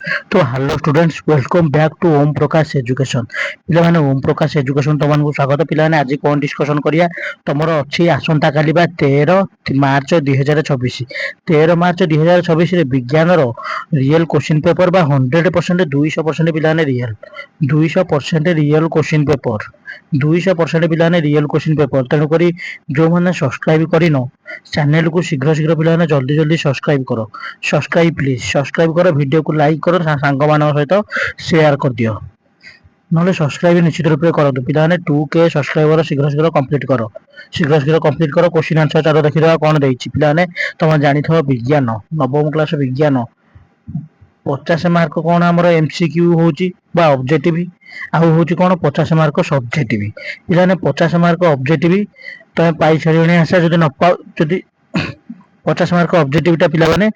तो hello students welcome back to Om Prakash education पिलाने Om Prakash education तुमको स्वागत पिलाने आज कौन डिस्कशन करिया तुमर अच्छी आसंता काली 13 मार्च 2026 13 मार्च 2026 रे विज्ञान रो रियल क्वेश्चन पेपर बा 100% 200% पिलाने रियल 200% रियल क्वेश्चन पेपर 200% पिलाने रियल क्वेश्चन पेपर तेणुक जो मैंने सब्सक्राइब करिनो चैनल को शीघ्र शीघ्र पिलाने जल्दी जल्दी सब्सक्राइब करो सब्सक्राइब प्लीज सब्सक्राइब करो वीडियो को लाइक करो सांग मान सहित शेयर कर दियो ना सब्सक्राइब निश्चित रूप से करूँ पिलाने 2K सब्सक्राइबर शीघ्र शीघ्र कंप्लीट करो शीघ्र शीघ्र कंप्लीट करो क्वेश्चन आंसर चार देखीदा कौन देती पिलाने तुम जानी विज्ञान नवम क्लास विज्ञान 50 मार्क कौन आमर एमसीक्यू होची बा ऑब्जेक्टिव आउ होची कौन 50 मार्क सब्जेक्टिव पिलाने 50 मार्क ऑब्जेक्टिव तुम पाई छाड़ी आशा जदि न पाओ जदि 50 मार्क ऑब्जेक्टिव पिला माने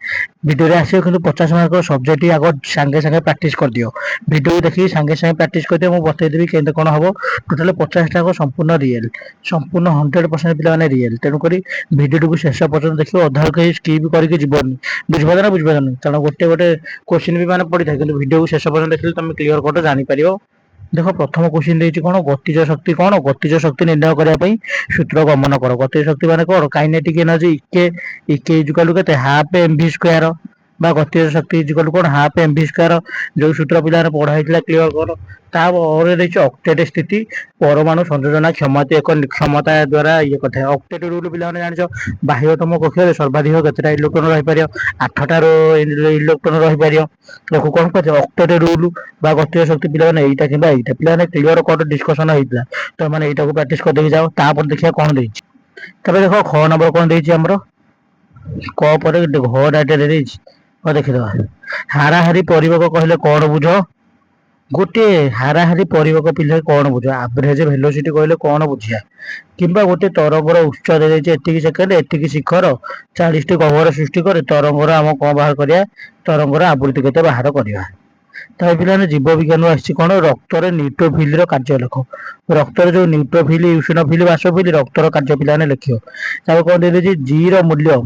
वीडियो आसो कि 50 मार्क सब्जेक्ट आग सांगे सांगे प्राक्ट कर दियो वीडियो देखिए सांगे सांगे प्राक्ट कर दियो मुझे बतईदेवी केमती कौन हम टोटाल 50 संपूर्ण रियल संपूर्ण 100% पिला रियल तेणुक भिडियो को शेष पर्यटन देखिए अधा कहीं स्किप करके जीवन बुझिपार ना बुझिपार कारण गोटे गोटे क्वेश्चन भी मैंने पड़ी था कि वीडियो को शेष पर्यटन देखिए तुम क्लीयर कट जापर देख प्रथम क्वेश्चन देती कौन गतिज शक्ति कौन गतिज शक्ति निर्णय करने सूत्र गमन कर गतिज शक्ति मान कौन काइनेटिक एनर्जी इके इके इजुकाल के हाफ एमवी स्क्वायर बा गतिज शक्ति इजुकाल कौन हाफ एमवी स्क्वायर जो सूत्र पिला पढ़ाई क्लीयर कर अक्टेट स्थिति परमाणु संयोजना क्षमता एक क्षमता द्वारा ये कथा अक्टेट रूल पिला जान बाह्यतम कक्ष सर्वाधिक केतटा इलेक्ट्रोन रही 8टा इलेक्ट्रोन रही कौन कह अक्टेट रूल बा गतिज शक्ति पिला एटा कि पिला क्लीयर कट डिस्कसन होता तो मैंने यहाँ प्राक्ट करदे जाओ तापर देखिए कौन देख देख ख नंबर कौन देर क पर घ डाटे देखीदे हाराहारी परिवेक कहले कौन बुझ गोटे हाराहारी परिवेक पिले कौन बुझ एवरेज वेलोसिटी कहले कौन बुझिया किंबा गोटे तरंगर उच्च एतिकी सेकेंड एतिकी शिखर 40टी गह्वर सृष्टि करे तरंगर आम कौन बाहर करिया तरंगर आवृत्ति केते बाहर करिया ताई पिलाने जीव विज्ञान आसी कौन रक्तर न्यूट्रोफिल कार्य लेख रक्तर जो न्यूट्रोफिल यूसिनोफिल बासोफिल रक्तर कार्य पिलाने लिख कौन दे जी मूल्य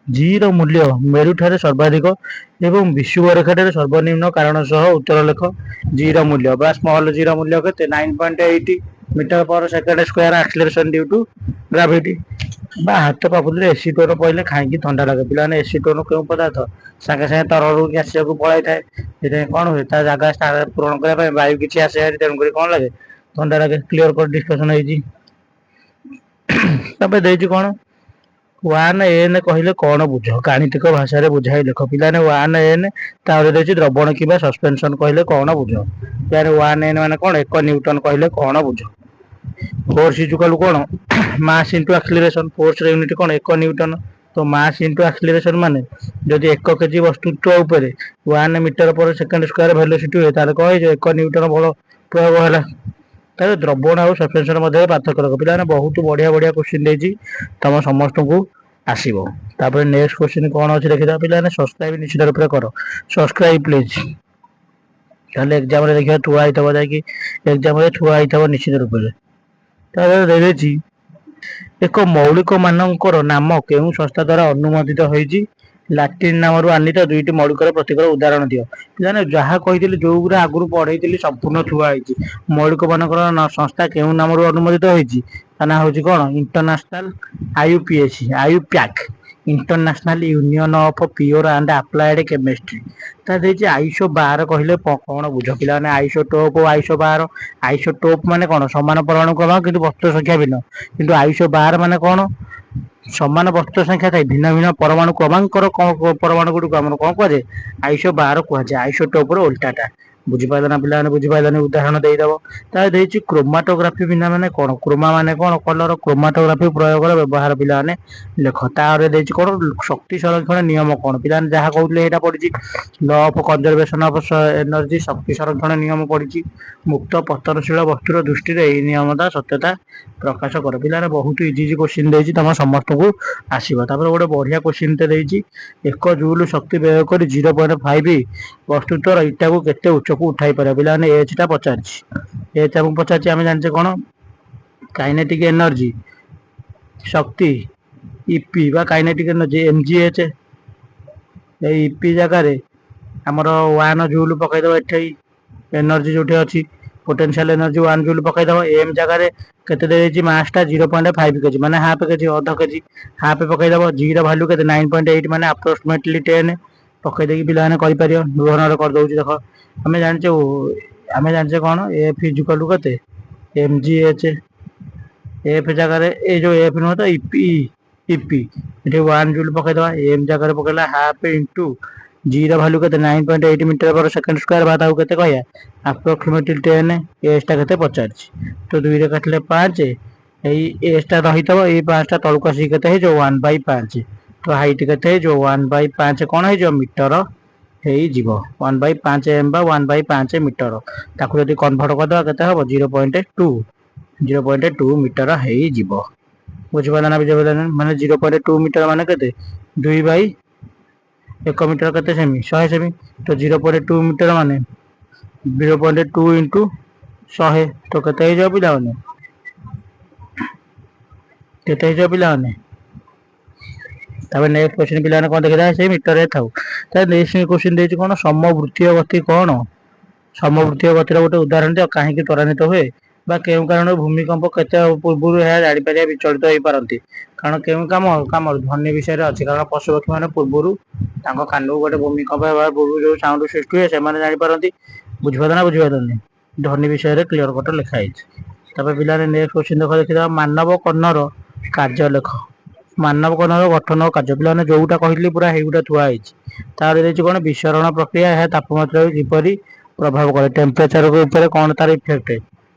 जी मूल्य मेरु ठारे सर्वाधिक एवं विषुव रेखा ठारे सर्वनिम्न कारण सह उत्तर लेख जी मूल्य बा स्मॉल जी मूल्य के 9.8 मीटर पर second square acceleration due to gravity बा हाथ पापुली एसीटोन पहले खाई थंडा लगे पिलाने एसीटोन क्यों पदार्थ सागे सागे तरल आसा पड़ाई थाए कौन हुए जगह पूरण करने वायु किसी आसे तेणुक कौन लगे थंडा लगे क्लीयर कर डिस्कसन कौन 1n कहले कौन बुझ गाणितिक भाषा बुझाई लेख पिलाने 1n द्रवण कि सस्पेंशन कहले कौन बुझ यार 1n मान कौन 1 न्यूटन कहले कौन बुझ फोर्स इजुकाल कौन mass into acceleration force unit कौन 1 न्यूटन तो मास इंटू एक्सीलरेशन माने जदि 1 केजी वस्तुत्व उपर 1 मीटर पर सेकेंड स्क्वायर वेलोसिटी हुए ताले कह 1 न्यूटन बल प्रयोग है द्रवण और सस्पेंशन मध्य पार्थक्य रख पिलाने बहुत बढ़िया बढ़िया क्वेश्चन देती तुम समस्त को आसो तापर नेक्स्ट क्वेश्चन कौन अच्छे देखा पिलाने सब्सक्राइब निश्चित रूप से कर सब्सक्राइब प्लीज ताले एग्जाम रे देखिए थुआ होता जाकि एग्जाम रे थुआ होता निश्चित रूप से एक मौलिक मानकर नाम केउं संस्था द्वारा अनुमोदित होईची लाटिन नाम आनीत दुईटी मौलिकर प्रतीकर उदाहरण दियो पिलाने जहाँ कही जो गुरा आगुरी पढ़े संपूर्ण थुआ होईची मौलिक मानकर संस्था केउं नाम अनुमोदित होईची ता ना होची कौन international IUPAC IUPAC international union of pure and applied chemistry ता देछि आईसो 12 कहले कौन बुझ पिलाने आइसोटोप आइसो 12 आइसोटोप माने कौन समान परमाणु क्रम किंतु वस्तु संख्या भिन्न किंतु 212 माने कौन समान वस्तु संख्या थाई भिन्न भिन्न परमाणु क्रमांकर परमाणु गुड़िक आम कौन कहुए 212 कहुए आइसोटोप उल्टाटा बुझीपार ना पिला बुझीपारानी उदाहरण देदेव ताकि क्रोमाटोग्राफी बिना माने कौन क्रोमा माने कौन कलर क्रोमाटोग्राफी प्रयोग व्यवहार पिलाने लेख तार कौन शक्ति संरक्षण नियम कौन पिला जहाँ कहते यहाँ पड़ी law of conservation of energy शक्ति संरक्षण नियम पड़ी मुक्त पतनशील वस्तुर दृष्टि नियमता सत्यता प्रकाश कर पिलाने बहुत इजी इजी क्वेश्चन देती तुम समस्त को आसो गोटे बढ़िया क्वेश्चन टे 1 जूल शक्ति व्यय कर 0.5 वस्तुत्वर इटा को केते उच्च को उठाई पारे पिलाने एचटा पचार एच आम पचार आम जाने कौन काइनेटिक एनर्जी शक्ति इपी बा काइनेटिक एनर्जी एमजीएच इपी जगार ଆମର 1 ଜୁଲ ପକେଇଦବ ଏଠି ଏନର୍ଜି ଯୋଉଠି ଅଛି ପୋଟେନସିଆଲ ଏନର୍ଜି 1 ଜୁଲ ପକେଇଦବ। ଏମ ଜାଗାରେ କେତେ ଦେଇଛି ମାସଟା 0.5 କେଜି ମାନେ ହାଫ କେଜି ଅଧ କେଜି ହାଫ ପକେଇଦବ। ଜି ର ଭାଲ୍ୟୁ କେତେ 9.8 ମାନେ ଆପ୍ରୋକ୍ସିମେଟଲି 10 ପକେଇ ଦେଇକି ପିଲାମାନେ କରିପାରିବ। ବିହନରେ କରିଦଉଛି ଦେଖ ଆମେ ଜାଣିଛେ କଣ ଏଫ ଇଜିକାଲୁ କେତେ ଏମ ଜି ଏଚ ଏଫ ଜାଗାରେ ଏଇ ଯୋଉ ଏଫ ନୁହଁ ତ ଇପି ଇପି ଏଠି 1 ଜୁଲ ପକେଇଦବା। ଏମ ଜାଗାରେ ପକେଇଲା ହାଫ ଇଣ୍ଟୁ ଜି ର ଭାଲ୍ୟୁ କେତେ 9.8 ମିଟର ପର ସେକେଣ୍ଡ ସ୍କୋୟାର ବା ତାକୁ କେତେ କହିବା ଆପ୍ରୋକ୍ସିମେଟଲି 10 ଏଜ ଟା କେତେ ପଚାରିଛି ତ 2 ରେ କାଟିଲେ 5 ଏଇ ଏଜ ଟା ରହିଥିବ ଏଇ 5 ଟା ତଳକୁ ଆସିକି କେତେ ହେଇଯିବ 1/5 ତ ହାଇଟ୍ କେତେ ହେଇଯିବ 1/5 କଣ ହେଇଯିବ ମିଟର ହେଇଯିବ 1/5 ଏମ ବା 1/5 ମିଟର। ତାକୁ ଯଦି କନଭର୍ଟ କରିଦବା କେତେ ହବ 0.2 ମିଟର ହେଇଯିବ। ବୁଝିପାରିଲ ନା ବୁଝିପାରିଲ ମାନେ 0.2 ମିଟର ମାନେ କେତେ 2/1 ମିଟର କେତେ ସେମି 100 ସେମି ତ 0.2 ମିଟର ମାନେ 0.2 ଇଣ୍ଟୁ 100 ତ କେତେ ହେଇଯିବ ପିଲାମାନେ କେତେ ହେଇଯିବ ପିଲାମାନେ। ତାପରେ ନେକ୍ସଟ କୋଶ୍ଚିନ ପିଲାମାନେ କଣ ଦେଖିବା ସେଇ ମିଟରରେ ଥାଉ। ତାପରେ ନେକ୍ସଟ କୋଶ୍ଚିନ ଦେଇଛି କଣ ସମବୃତ୍ତୀୟ ଗତି କଣ ସମବୃତ୍ତୀୟ ଗତିର ଗୋଟେ ଉଦାହରଣ ଦିଅ କାହିଁକି ତ୍ୱରାନ୍ୱିତ ହୁଏ ବା କେଉଁ କାରଣରୁ ଭୂମିକମ୍ପ କେତେ ପୂର୍ବରୁ ଏହା ଜାଣିପାରିବା ବିଚଳିତ ହେଇପାରନ୍ତି। କାରଣ କେଉଁ କାମରୁ ଧ୍ୱନି ବିଷୟରେ ଅଛି କାରଣ ପଶୁପକ୍ଷୀ ମାନେ ପୂର୍ବରୁ ତାଙ୍କ କାନକୁ ଗୋଟେ ଭୂମିକମ୍ପ ହେବା ପୂର୍ବରୁ ଯୋଉ ସାଉଣ୍ଡ ସୃଷ୍ଟି ହୁଏ ସେମାନେ ଜାଣିପାରନ୍ତି। ବୁଝିପାରିଲ ନା ବୁଝିପାରିଲନି ଧ୍ୱନି ବିଷୟରେ କ୍ଲିୟର କଟ ଲେଖା ହେଇଛି। ତାପରେ ପିଲାମାନେ ନେକ୍ସଟ କୋଶ୍ଚିନ ଦେଖ ଦେଖିବା ମାନବ କର୍ଣ୍ଣର କାର୍ଯ୍ୟ ଲେଖ। ମାନବ କର୍ଣ୍ଣର ଗଠନ ଓ କାର୍ଯ୍ୟ ପିଲାମାନେ ଯୋଉଟା କହିଥିଲି ପୁରା ହେଇଗୁଟା ଥୁଆ ହେଇଛି। ତାପରେ ଦେଇଛି କଣ ବିଶରଣ ପ୍ରକ୍ରିୟା ଏହା ତାପମାତ୍ରାକୁ କିପରି ପ୍ରଭାବ କରେ ଟେମ୍ପରେଚର ଉପରେ କଣ ତାର ଇଫେକ୍ଟ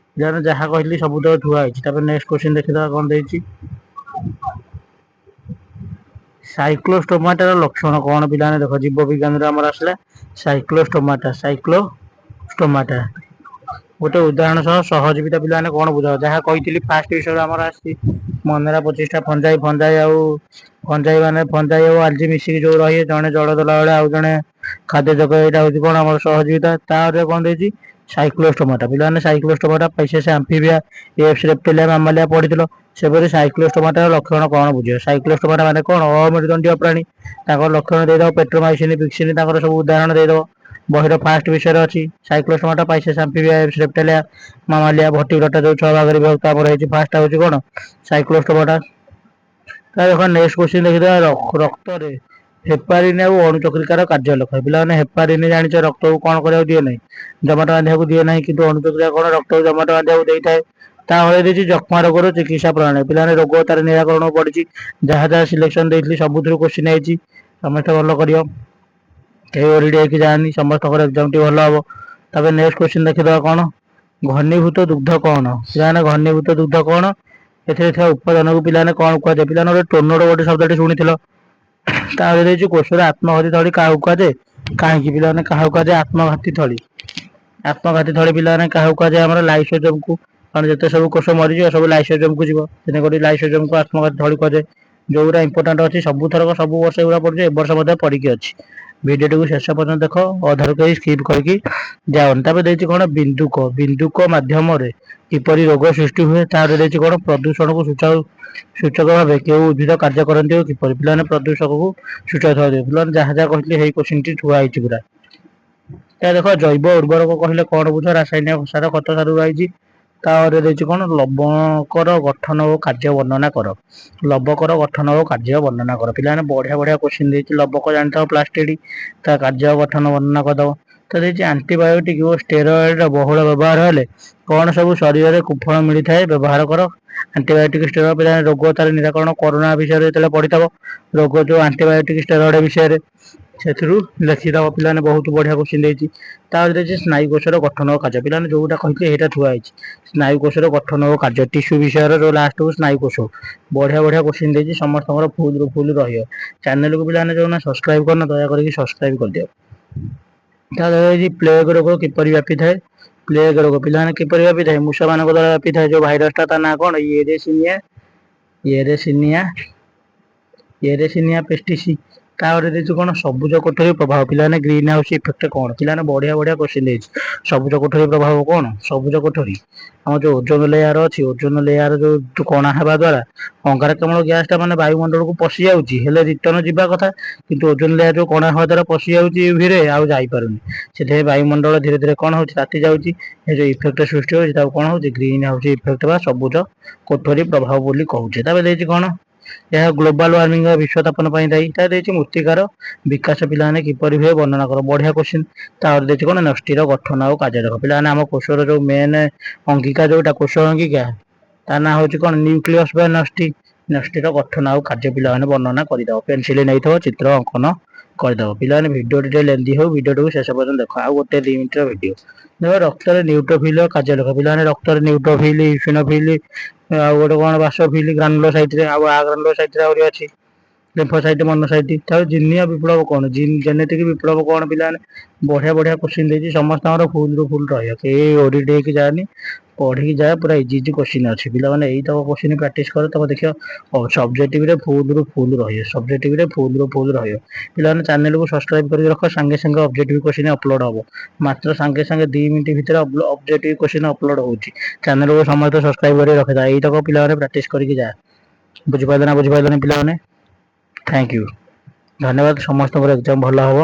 ଯାହା କହିଲି ସବୁ ତକ ଥୁଆ ହେଇଛି। ତାପରେ ନେକ୍ସଟ କୋଶ୍ଚିନ ଦେଖିଦବା କଣ ଦେଇଛି ସାଇକ୍ଲୋଷ୍ଟୋମାଟାର ଲକ୍ଷଣ କଣ ପିଲାମାନେ ଦେଖ ଜୀବ ବିଜ୍ଞାନରେ ଆମର ଆସିଲା ସାଇକ୍ଲୋଷ୍ଟୋମାଟା ଗୋଟେ ଉଦାହରଣ ସହ ସହଜୀବିତା ପିଲାମାନେ କଣ ବୁଝ ଯାହା କହିଥିଲି ଫାଷ୍ଟ ବିଷୟରେ ଆମର ଆସିଛି ମନେରା 25ଟା ଫଞ୍ଜାଇ ଆଉ ଆଲଜି ମିଶିକି ଯୋଉ ରହିବେ ଜଣେ ଜଳ ଦେଲା ବେଳେ ଆଉ ଜଣେ ଖାଦ୍ୟ ଯୋଗ ଏଇଟା ହଉଛି କଣ ଆମର ସହଯୋଗିତା। ତାପରେ କଣ ଦେଇଛି ସାଇକ୍ଲୋଷ୍ଟୋମାଟା ପିଲାମାନେ ସାଇକ୍ଲୋଷ୍ଟୋମାଟା ପାଇସେସ ଆମ୍ଫିବିଆ ଏପ୍ସ ରେପ୍ଟିଲିଆ ମାମାଲିଆ ପଢିଥିଲ ସେପରି ସାଇକ୍ଲୋଷ୍ଟୋମାଟାର ଲକ୍ଷଣ କଣ ବୁଝିବ। ସାଇକ୍ଲୋଷ୍ଟୋମାଟା ମାନେ କଣ ଅମେରୁଦଣ୍ଡୀୟ ପ୍ରାଣୀ ତାଙ୍କର ଲକ୍ଷଣ ଦେଇଦବ ପେଟ୍ରୋମାଇସିନ ପିକ୍ସିନ ତାଙ୍କର ସବୁ ଉଦାହରଣ ଦେଇଦବ। ବହିର ଫାଷ୍ଟ ବିଷୟରେ ଅଛି ସାଇକ୍ଲୋଷ୍ଟୋମାଟା ପାଇସେସ ଆମ୍ଫିବିଆ ଏପ୍ସ ରେପ୍ଟିଲିଆ ମାମାଲିଆ ଭର୍ଟିବ୍ରାଟା ଯୋଉ 6 ଭାଗରେ ବିଭକ୍ତ ଆମର ହେଇଛି ଫାଷ୍ଟ ହଉଛି କଣ ସାଇକ୍ଲୋଷ୍ଟୋମାଟା। ଦେଖ ନେକ୍ସଟ କୋଶ୍ଚିନ ଦେଖିଦବା ରକ୍ତରେ ହେପାରିନ୍ ଆଉ ଅଣୁଚକ୍ରିକାର କାର୍ଯ୍ୟ ଲେଖ। ପିଲାମାନେ ହେପାରିନ୍ ଜାଣିଛ ରକ୍ତକୁ କଣ କରିବାକୁ ଦିଏ ନାହିଁ ଜମାଟ ବାନ୍ଧିବାକୁ ଦିଏ ନାହିଁ କିନ୍ତୁ ଅଣୁଚକ୍ରିୟା କଣ ରକ୍ତକୁ ଜମାଟ ବାନ୍ଧିବାକୁ ଦେଇଥାଏ। ତାପରେ ଦେଇଛି ଯକ୍ଷ୍ମା ରୋଗର ଚିକିତ୍ସା ପ୍ରଣାଳୀ ପିଲାମାନେ ରୋଗ ତାର ନିରାକରଣ ପଡିଛି ଯାହା ଯାହା ସିଲେକ୍ସନ ଦେଇଥିଲି ସବୁଥିରୁ କୋଶ୍ଚିନ ହେଇଛି ସମସ୍ତେ ଭଲ କରିବ କେହି ଓରିଡି ହେଇକି ଯାଆନି ସମସ୍ତଙ୍କର ଏକ୍ଜାମ ଟି ଭଲ ହବ। ତାପରେ ନେକ୍ସଟ କୋଶ୍ଚିନ ଦେଖିଦବା କଣ ଘନୀଭୂତ ଦୁଗ୍ଧ କଣ ପିଲାମାନେ ଘନୀଭୂତ ଦୁଗ୍ଧ କଣ ଏଥିରେ ଥିବା ଉପାଦାନକୁ ପିଲାମାନେ କଣ କୁହାଯାଏ ପିଲାମାନେ ଗୋଟେ ଟୋନର ଗୋଟେ ଶବ୍ଦଟି ଶୁଣିଥିଲ। ତାପରେ ଦେଇଛି କୋଷର ଆତ୍ମଘାତୀ ଥଳି କାହାକୁ କୁହାଯାଏ କାହିଁକି ପିଲାମାନେ କାହାକୁ କୁହାଯାଏ ଆତ୍ମଘାତୀ ଥଳି। ଆତ୍ମଘାତୀ ଥଳି ପିଲାମାନେ କାହାକୁ କୁହାଯାଏ ଆମର ଲାଇସୋଜୋମକୁ କାରଣ ଯେତେ ସବୁ କୋଷ ମରିଯିବ ସବୁ ଲାଇସୋଜୋମକୁ ଯିବ ତେଣୁକରି ଲାଇସୋଜୋମକୁ ଆତ୍ମଘାତୀ ଥଳି କୁହାଯାଏ। ଯୋଉଗୁରା ଇମ୍ପୋର୍ଟାଣ୍ଟ ଅଛି ସବୁଥରକ ସବୁ ବର୍ଷ ଏଗୁରା ପଡୁଛି ଏ ବର୍ଷ ମଧ୍ୟ ପରୀକ୍ଷା ଅଛି। ଭିଡିଓଟିକୁ ଶେଷ ପର୍ଯ୍ୟନ୍ତ ଦେଖ ଅଧାରୁ କେହି ସ୍କିପ କରିକି ଯାଅନି। ତାପରେ ଦେଇଛି କଣ ବିନ୍ଦୁକ ମାଧ୍ୟମରେ କିପରି ରୋଗ ସୃଷ୍ଟି ହୁଏ ତାପରେ ଦେଇଛି କଣ ପ୍ରଦୂଷଣକୁ ସୂଚକ ଭାବେ କେଉଁ ଉଦ୍ଭିଦ କାର୍ଯ୍ୟ କରନ୍ତି ଓ କିପରି ପିଲାମାନେ ପ୍ରଦୂଷକକୁ ସୂଚକ ଭାବେ ପିଲାମାନେ ଯାହା ଯାହା କହିଥିଲେ ସେଇ କୋଶ୍ଚିନଟି ଥୁଆ ହେଇଛି ପୁରା। ଦେଖ ଜୈବ ଉର୍ବରକ କହିଲେ କଣ ବୁଝ ରାସାୟନିକ ସାର ଖତ ସାର ଆଇଛି। ତାପରେ ଦେଇଛି କଣ ଲବଣଙ୍କର ଗଠନ ଓ କାର୍ଯ୍ୟ ବର୍ଣ୍ଣନା କର। ଲବକର ଗଠନ ଓ କାର୍ଯ୍ୟ ବର୍ଣ୍ଣନା କର ପିଲାମାନେ ବଢିଆ ବଢିଆ କୋଶ୍ଚିନ ଦେଇଛି ଲବକ ଜାଣିଥାଅ ପ୍ଲାଷ୍ଟିଡ ତା କାର୍ଯ୍ୟ ଗଠନ ବର୍ଣ୍ଣନା କରିଦବ। ତ ଦେଇଛି ଆଣ୍ଟିବାୟୋଟିକ ଓ ଷ୍ଟେରଏଡ ବହୁଳ ବ୍ୟବହାର ହେଲେ କଣ ସବୁ ଶରୀରରେ କୁଫଳ ମିଳିଥାଏ ବ୍ୟବହାର କର। ଆଣ୍ଟିବାୟୋଟିକ ଷ୍ଟେରଏଡ ପିଲାମାନେ ରୋଗ ତାର ନିରାକରଣ କରୋନା ବିଷୟରେ ଯେତେବେଳେ ପଢିଥବ ରୋଗ ଯୋଉ ଆଣ୍ଟିବାୟୋଟିକ ଷ୍ଟେରଏଡ ବିଷୟରେ ସେଥିରୁ ଲେଖିଦବ ପିଲାମାନେ ବହୁତ ବଢିଆ କୋଶ୍ଚିନ ଦେଇଛି। ତାପରେ ଦେଇଛି ସ୍ନାୟୁ କୋଷର ଗଠନ ଓ କାର୍ଯ୍ୟ ପିଲାମାନେ ଯୋଉଟା କହିଥିଲେ ସେଇଟା ଥୁଆ ହେଇଛି ସ୍ନାୟୁ କୋଷର ଗଠନ ଓ କାର୍ଯ୍ୟ ଟିସ୍ୟୁ ବିଷୟରେ ଯୋଉ ଲାଷ୍ଟକୁ ସ୍ନାୟୁ କୋଷ ବଢିଆ ବଢିଆ କୋଶ୍ଚିନ ଦେଇଛି ସମସ୍ତଙ୍କର ଫୁଲରୁ ଫୁଲ ରହିବ। ଚ୍ୟାନେଲକୁ ପିଲାମାନେ ଯୋଉମାନେ ସବସ୍କ୍ରାଇବ କରିନ ଦୟାକରିକି ସବସ୍କ୍ରାଇବ କରିଦିଅ। ତାପରେ ପ୍ଲେଗ ରୋଗ କିପରି ବ୍ୟାପିଥାଏ ପ୍ଲେଗ ରୋଗ ପିଲାମାନେ କିପରି ବ୍ୟାପିଥାଏ ମୂଷା ମାନଙ୍କ ଦ୍ଵାରା ବ୍ୟାପିଥାଏ ଯୋଉ ଭାଇରସ ଟା ତା ନାଁ କଣ ୟେରେସିନିଆ ପେଷ୍ଟିସି ତାପରେ ଦେଇଛୁ କଣ ସବୁଜ କୋଠରୀ ପ୍ରଭାବ ପିଲାମାନେ ଗ୍ରୀନ ହାଉସ ଇଫେକ୍ଟ କଣ ପିଲାମାନେ ବଢିଆ ବଢିଆ କୋଶ୍ଚିନ୍ ଦେଇଛି। ସବୁଜ କୋଠରୀ ପ୍ରଭାବ କଣ ସବୁଜ କୋଠରୀ ଆମର ଯୋଉ ଓଜୋନ ଲେୟାର ଅଛି ଓଜୋନ ଲେୟାର ଯୋଉ କଣା ହେବା ଦ୍ଵାରା ଅଙ୍ଗାରକାମ୍ଳ ଗ୍ୟାସ ଟା ମାନେ ବାୟୁମଣ୍ଡଳକୁ ପଶି ଯାଉଛି ହେଲେ ରିଟର୍ଣ ଯିବା କଥା କିନ୍ତୁ ଓଜୋନ ଲେୟାର ଯୋଉ କଣା ହବା ଦ୍ଵାରା ପଶି ଯାଉଛି ୟୁଭିରେ ଆଉ ଯାଇପାରୁନି ସେଥିପାଇଁ ବାୟୁମଣ୍ଡଳ ଧୀରେ ଧୀରେ କଣ ହଉଛି ତାତି ଯାଉଛି ଏ ଯୋଉ ଇଫେକ୍ଟ ସୃଷ୍ଟି ହଉଛି ତାକୁ କଣ ହଉଛି ଗ୍ରୀନ ହାଉସ ଇଫେକ୍ଟ ବା ସବୁଜ କୋଠରୀ ପ୍ରଭାବ ବୋଲି କହୁଛେ। ତାପରେ ଦେଇଛି କଣ ଏହା ଗ୍ଲୋବାଲ ୱାର୍ମିଂ ବା ବିଶ୍ୱତାପନ ପାଇଁ ଦାୟୀ। ତା ଦେଇଛି ମୃତ୍ତିକାର ବିକାଶ ପିଲାମାନେ କିପରି ହୁଏ ବର୍ଣ୍ଣନା କର ବଢିଆ କୋଶ୍ଚିନ୍। ତାପରେ ଦେଇଛି କଣ ନଷ୍ଟିର ଗଠନ ଆଉ କାର୍ଯ୍ୟରେଖ ପିଲାମାନେ ଆମ କୋଷର ଯୋଉ ମେନ୍ ଅଙ୍ଗିକା ଯୋଉଟା କୋଷ ଅଙ୍ଗିକା ତା ନାଁ ହଉଛି କଣ ନ୍ୟୁକ୍ଲିୟସ ବା ନଷ୍ଟି ନଷ୍ଟିର ଗଠନ ଆଉ କାର୍ଯ୍ୟ ପିଲାମାନେ ବର୍ଣ୍ଣନା କରିଦବ ପେନସିଲ ନେଇଥିବ ଚିତ୍ର ଅଙ୍କନ କରିଦବ। ପିଲାମାନେ ଭିଡିଓ ଟିକେ ଲେନ୍ଦି ହଉ ଭିଡିଓଟିକୁ ଶେଷ ପର୍ଯ୍ୟନ୍ତ ଦେଖ ଆଉ ଗୋଟେ 2 ମିନିଟର ଭିଡିଓ ଦେଖ ରକ୍ତରେ ନ୍ୟୁଟ୍ରୋଫିଲ କାର୍ଯ୍ୟରେଖ ପିଲାମାନେ ରକ୍ତରେ ନ୍ୟୁଟ୍ରୋଫିଲ ଇସିନୋଫିଲ ଆଉ ଗୋଟେ କଣ ବାସୋଫିଲ ଗ୍ରାନୁଲୋସାଇଟ ରେ ଆଉ ଆ ଗ୍ରାନୁଲୋସାଇଟ ରେ ଆହୁରି ଅଛି ଲିମ୍ଫୋସାଇଟ ମନୋସାଇଟ। ତାପରେ ଜିନିୟ ବିପ୍ଳବ କଣ ଜେନେଟିକ ବିପ୍ଳବ କଣ ପିଲାମାନେ ବଢିଆ ବଢିଆ କୋଶ୍ଚିନ୍ ଦେଇଛି ସମସ୍ତଙ୍କର ଫୁଲ ରୁ ଫୁଲ ରହିବ କେହି ଓଡିଟ୍ ହେଇକି ଯାଏନି ପଢିକି ଯାଏ ପୁରା ଇଜି ଇଜି କୋଶ୍ଚିନ୍ ଅଛି ପିଲାମାନେ ଏଇତକ କୋଶ୍ଚିନ୍ ପ୍ରାକ୍ଟିସ କର ତମ ଦେଖିବ ସବଜେକ୍ଟିଭରେ ଫୁଲ ରୁ ଫୁଲ ରହିବ ସବଜେକ୍ଟିଭରେ ଫୁଲ ରୁ ଫୁଲ ରହିବ। ପିଲାମାନେ ଚ୍ୟାନେଲକୁ ସବସ୍କ୍ରାଇବ କରିକି ରଖ ସାଙ୍ଗେ ସାଙ୍ଗେ ଅବଜେକ୍ଟିଭ କୋଶ୍ଚିନ୍ ଅପଲୋଡ ହବ ମାତ୍ର ସାଙ୍ଗେ ସାଙ୍ଗେ 2 ମିନିଟ ଭିତରେ ଅବଜେକ୍ଟିଭ କୋଶ୍ଚିନ୍ ଅପଲୋଡ ହଉଛି ଚ୍ୟାନେଲକୁ ସମସ୍ତେ ସବସ୍କ୍ରାଇବ କରିକି ରଖିଥାଏ ଏଇତକ ପିଲାମାନେ ପ୍ରାକ୍ଟିସ କରିକି ଯା ବୁଝିପାରିଲେ ନା ବୁଝିପାରିଲେନି ପିଲାମାନେ ଥ୍ୟାଙ୍କ ୟୁ ଧନ୍ୟବାଦ ସମସ୍ତଙ୍କର ଏକ୍ଜାମ ଭଲ ହବ।